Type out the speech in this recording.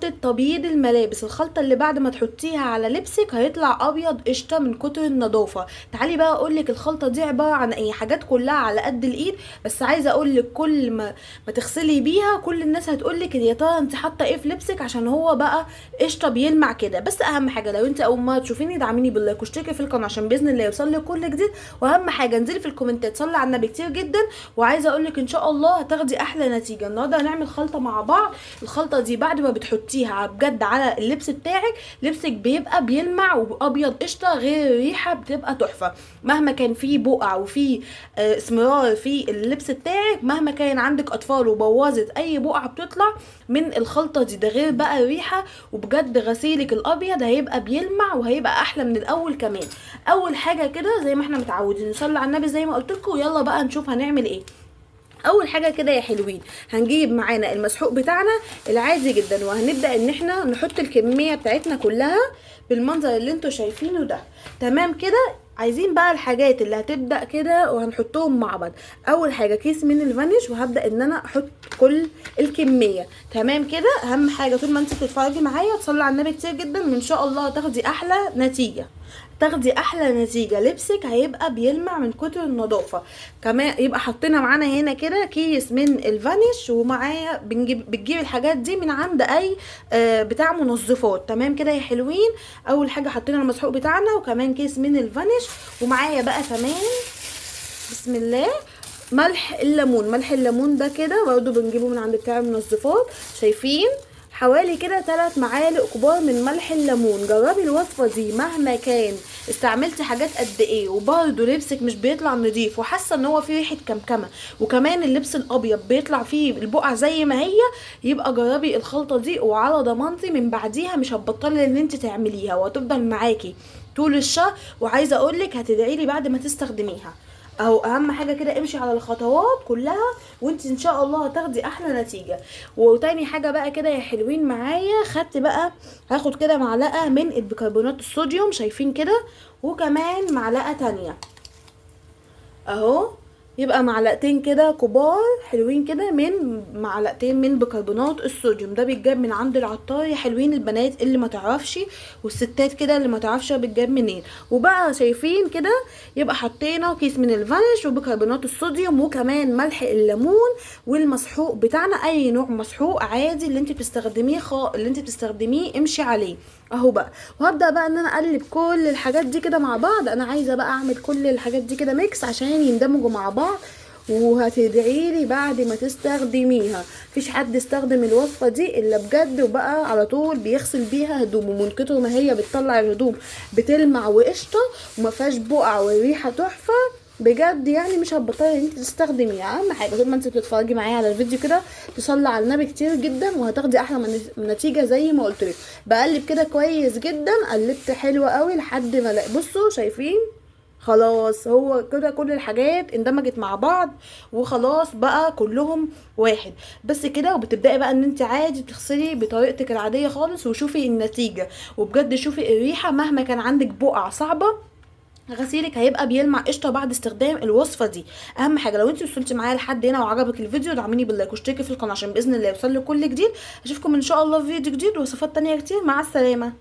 خلطة تبييض الملابس، الخلطة اللي بعد ما تحطيها على لبسك هيطلع ابيض قشطة من كتر النظافة. تعالي بقى اقولك الخلطة دي عبارة عن ايه، حاجات كلها على قد الايد، بس عايزة اقولك كل ما تغسلي بيها كل الناس هتقولك يا ترى انت حاطة ايه في لبسك عشان هو بقى قشطة بيلمع كده. بس اهم حاجة لو انت اول ما تشوفيني دعميني باللايك واشتركي في القناة عشان باذن الله يوصلك كل جديد، واهم حاجة انزلي في الكومنتات صلي على النبي كتير جدا. وعايزة اقولك ان شاء الله هتاخدي احلى نتيجة. النهارده هنعمل خلطة مع بعض، الخلطة دي بعد ما بتحطيها بجد على اللبس بتاعك لبسك بيبقى بيلمع وابيض قشطة، غير الريحة بتبقى تحفة. مهما كان فيه بقع وفيه اسمرار في اللبس بتاعك، مهما كان عندك اطفال وبوظت اي بقعة بتطلع من الخلطة دي، ده غير بقى الريحة. وبجد غسيلك الابيض هيبقى بيلمع وهيبقى احلى من الاول كمان. اول حاجة كده زي ما احنا متعودين نصلي على النبي زي ما قلت لكم، ويلا بقى نشوف هنعمل ايه. اول حاجه كده يا حلوين هنجيب معانا المسحوق بتاعنا العادي جدا، وهنبدا ان احنا نحط الكميه بتاعتنا كلها بالمنظر اللي انتوا شايفينه ده. تمام كده. عايزين بقى الحاجات اللي هتبدا كده وهنحطهم مع بعض. اول حاجه كيس من الفانيش، وهبدا ان انا احط كل الكميه. تمام كده. اهم حاجه طول ما انت بتتفرجي معايا تصلي على النبي كتير جدا، وان شاء الله تاخدي احلى نتيجه. تاخدي احلى نتيجه، لبسك هيبقى بيلمع من كتر النظافه. كمان يبقى حطينا معانا هنا كده كيس من الفانيش، ومعايا بتجيب الحاجات دي من عند اي بتاع منظفات. تمام كده يا حلوين. اول حاجه حطينا المسحوق بتاعنا وكمان كيس من الفانيش، ومعايا بقى كمان بسم الله ملح الليمون. ملح الليمون ده كده برضو بنجيبه من عند بتاع المنظفات. شايفين حوالي كده 3 معالق كبار من ملح الليمون. جربي الوصفه دي مهما كان استعملتي حاجات قد ايه وبرده لبسك مش بيطلع نضيف وحاسه ان هو فيه ريحه كمكمه، وكمان اللبس الابيض بيطلع فيه البقع زي ما هي، يبقى جربي الخلطه دي وعلى ضمانتي من بعديها مش هتبطلي ان انت تعمليها وهتفضل معاكي طول الشهر. وعايزه اقولك هتدعيلي بعد ما تستخدميها. اهو اهم حاجه كده امشي على الخطوات كلها وانت ان شاء الله هتاخدي احلى نتيجه. وتاني حاجه بقى كده يا حلوين معايا خدت بقى هاخد كده معلقه من البيكربونات الصوديوم شايفين كده، وكمان معلقه تانية اهو، يبقى معلقتين كده كبار حلوين كده من معلقتين من بيكربونات الصوديوم. ده بيتجاب من عند العطار يا حلوين، البنات اللي ما تعرفش والستات كده اللي ما تعرفش بيتجاب منين. وبقى شايفين كده يبقى حطينا كيس من الفانيش وبيكربونات الصوديوم وكمان ملح الليمون والمسحوق بتاعنا، اي نوع مسحوق عادي اللي انت بتستخدميه اللي انت بتستخدميه امشي عليه اهو بقى. وهبدا بقى ان انا اقلب كل الحاجات دي كده مع بعض. انا عايزه بقى اعمل كل الحاجات دي كده ميكس عشان يندمجوا مع بعض، وهتدعيلي بعد ما تستخدميها. مفيش حد استخدم الوصفه دي الا بجد وبقى على طول بيغسل بيها هدومه من كتر ما هي بتطلع الهدوم بتلمع وقشطه وما فيهاش بقع والريحه تحفه بجد. يعني مش هتبطلي ان انت تستخدميها. اهم حاجه طول ما انت بتتفرجي معايا على الفيديو كده تصلي على النبي كتير جدا وهتاخدي احلى نتيجه زي ما قلت لك. بقلب كده كويس جدا، قلبت حلوه قوي لحد ما بصوا شايفين خلاص هو كده كل الحاجات اندمجت مع بعض وخلاص بقى كلهم واحد بس كده. وبتبداي بقى ان انت عادي تغسلي بطريقتك العاديه خالص وشوفي النتيجه، وبجد شوفي الريحه مهما كان عندك بقع صعبه غسيلك هيبقى بيلمع قشطه بعد استخدام الوصفه دي. اهم حاجه لو انت وصلتي معايا لحد هنا وعجبك الفيديو دعميني باللايك واشتركي في القناه عشان باذن الله يوصلك كل جديد. اشوفكم ان شاء الله في فيديو جديد ووصفات تانية كتير. مع السلامه.